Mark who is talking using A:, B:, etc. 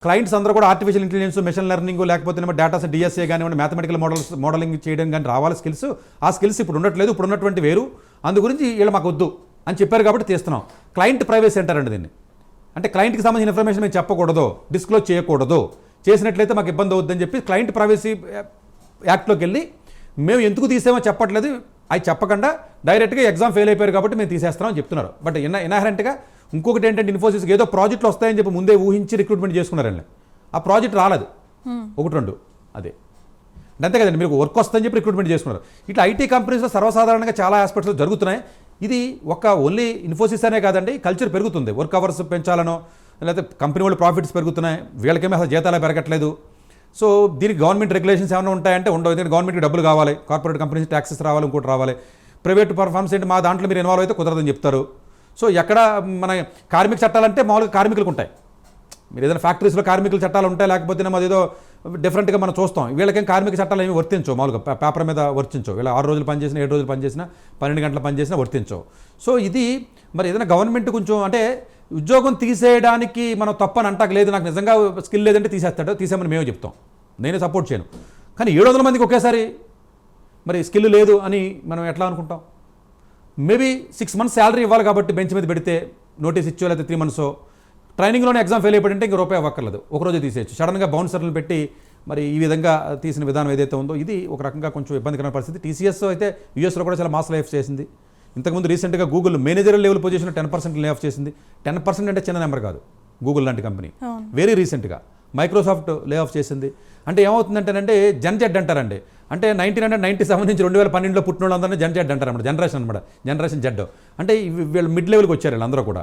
A: Clients అందరూ కూడా artificial intelligence, machine learning, లేకపోతే డేటాస్ డిఎస్ఏ కానివ్వండి, మ్యాథమెటికల్ మోడలింగ్ చేయడం కానీ రావాలి స్కిల్స్. ఆ స్కిల్స్ ఇప్పుడు ఉండట్లేదు, ఇప్పుడు ఉన్నటువంటి వేరు. అందు గురించి వీళ్ళు మాకు వద్దు అని చెప్పారు కాబట్టి తీస్తున్నాం. క్లయింట్ ప్రైవసీ అంటారండి దీన్ని. అంటే క్లయింట్కి సంబంధించిన ఇన్ఫర్మేషన్ మేము చెప్పకూడదు, డిస్క్లోజ్ చేయకూడదు, చేసినట్లయితే మాకు ఇబ్బంది అవుతుందని చెప్పి క్లయింట్ ప్రైవసీ యాక్ట్లోకి వెళ్ళి మేము ఎందుకు తీసామో చెప్పట్లేదు, అవి చెప్పకుండా డైరెక్ట్గా ఎగ్జామ్ ఫెయిల్ అయిపోయారు కాబట్టి మేము తీసేస్తున్నామని చెప్తున్నారు. బట్ ఇన్హరెంట్గా ఇంకొకటి ఏంటంటే ఇన్ఫోసిస్కి ఏదో ప్రాజెక్టులు వస్తాయని చెప్పి ముందే ఊహించి రిక్రూట్మెంట్ చేసుకున్నారండి. ఆ ప్రాజెక్ట్ రాలేదు, ఒకటి రెండు అదే అంతే కదండి. మీరు వర్క్ వస్తుందని చెప్పి రిక్రూట్మెంట్ చేసుకున్నారు. ఇట్లా ఐటీ కంపెనీస్లో సర్వసాధారణంగా చాలా ఆస్పెక్ట్స్లో జరుగుతున్నాయి. ఇది ఒక ఓన్లీ ఇన్ఫోసిస్ అనే కాదండి, కల్చర్ పెరుగుతుంది. వర్క్ అవర్స్ పెంచాలనో, లేకపోతే కంపెనీ వాళ్ళు ప్రాఫిట్స్ పెరుగుతున్నాయి, వీళ్ళకేమీ అసలు జీతాలు పెరగట్లేదు. సో దీనికి గవర్నమెంట్ రెగ్యులేషన్స్ ఏమైనా ఉంటాయంటే ఉండవు. ఎందుకంటే గవర్నమెంట్కి డబ్బులు కావాలి, కార్పొరేట్ కంపెనీస్ ట్యాక్సెస్ రావాలి, ఇంకోటి రావాలి. ప్రైవేట్ పర్ఫార్మెన్స్ ఏంటి, మా దాంట్లో మీరు ఇన్వాల్వ్ అయితే కుదరదని చెప్తారు. సో ఎక్కడ మన కార్మిక చట్టాలంటే మామూలుగా కార్మికులకు ఉంటాయి. మీరు ఏదైనా ఫ్యాక్టరీస్లో కార్మికుల చట్టాలు ఉంటాయి, లేకపోతే అదేదో డిఫరెంట్గా మనం చూస్తాం. వీళ్ళకేం కార్మిక చట్టాలు ఏమి వర్తించవు, మామూలుగా పేపర్ మీద వర్తించవు. వీళ్ళ 6 రోజులు పనిచేసినా, 7 రోజులు పనిచేసినా, 12 గంటలు పనిచేసినా వర్తించవు. సో ఇది మరి ఏదైనా గవర్నమెంట్ కొంచెం అంటే ఉద్యోగం తీసేయడానికి మనం తప్పని అంటాక లేదు, నాకు నిజంగా స్కిల్ లేదంటే తీసేస్తాడు, తీసేమని మేము చెప్తాం, నేనే సపోర్ట్ చేయను. కానీ 700 మందికి ఒకేసారి మరి స్కిల్ లేదు అని మనం ఎట్లా అనుకుంటాం? మేబీ 6 months శాలరీ ఇవ్వాలి కాబట్టి బెంచ్ మీద పెడితే నోటీస్ ఇచ్చో, లేకపోతే 3 months ట్రైనింగ్లోనే ఎగ్జామ్ ఫెయిల్ అయిపోయింటే ఇంక రూపాయి అవ్వక్కర్లేదు, ఒకరోజు తీసేయచ్చు. సడన్గా బౌన్సర్లను పెట్టి మరి ఈ విధంగా తీసిన విధానం ఏదైతే ఉందో ఇది ఒక రకంగా కొంచెం ఇబ్బందికరమైన పరిస్థితి. టీసీఎస్ అయితే యూఎస్లో కూడా చాలా మాస్ లే ఆఫ్ చేసింది. ఇంతకుముందు రీసెంట్గా Google manager level position 10% lay off చేసింది. 10% అంటే చిన్న నెంబర్ కాదు, గూగుల్ లాంటి కంపెనీ. వెరీ రీసెంట్గా మైక్రోసాఫ్ట్ లే ఆఫ్ చేసింది. అంటే ఏమవుతుందంటేనంటే జెడ్ అంటారండి. అంటే 1997 నుంచి 2012లో పుట్టిన వాళ్ళందరినీ జెడ్ అంటారు అన్నమాట. జనరేషన్ అనమాట, జనరేషన్ జెడ్. అంటే వీళ్ళు మిడ్ లెవెల్కి వచ్చారు వీళ్ళందరూ కూడా.